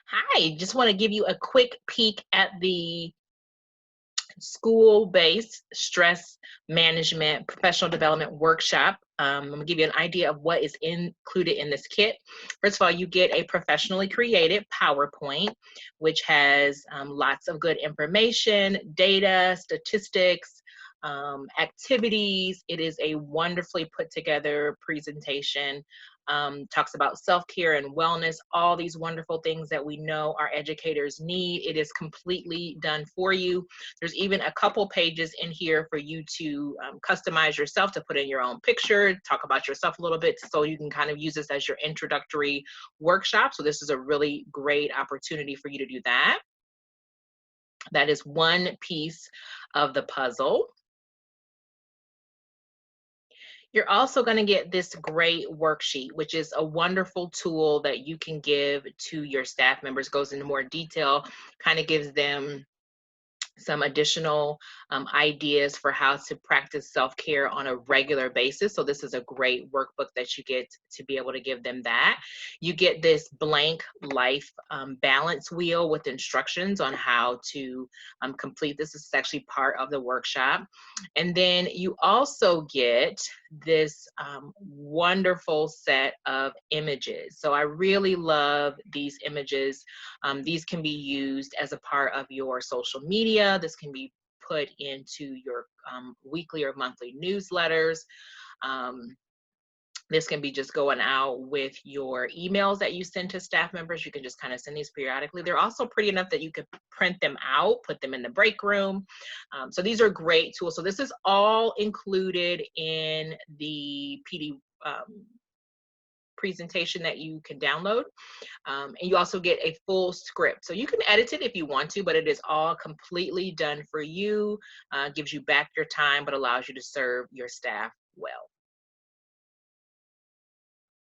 Hi, just want to give you a quick peek at the school-based stress management professional development workshop. I'm going to give you an idea of what is included in this kit. First of all, you get a professionally created PowerPoint, which has lots of good information, data, statistics, activities. It is a wonderfully put together presentation. Talks about self-care and wellness, all these wonderful things that we know our educators need. It is completely done for you. There's even a couple pages in here for you to customize yourself, to put in your own picture, talk about yourself a little bit, so you can kind of use this as your introductory workshop. So this is a really great opportunity for you to do that. That is one piece of the puzzle. You're also going to get this great worksheet, which is a wonderful tool that you can give to your staff members, goes into more detail, kind of gives them some additional ideas for how to practice self-care on a regular basis. So this is a great workbook that you get to be able to give them that. You get this blank life balance wheel with instructions on how to complete this. This is actually part of the workshop. And then you also get this wonderful set of images. So I really love these images. These can be used as a part of your social media. This can be put into your weekly or monthly newsletters. Um, this can be just going out with your emails that you send to staff members. You can just kind of send these periodically. They're also pretty enough that you could print them out, put them in the break room. So these are great tools. So this is all included in the PD presentation that you can download. And you also get a full script. So you can edit it if you want to, but it is all completely done for you, gives you back your time, but allows you to serve your staff well.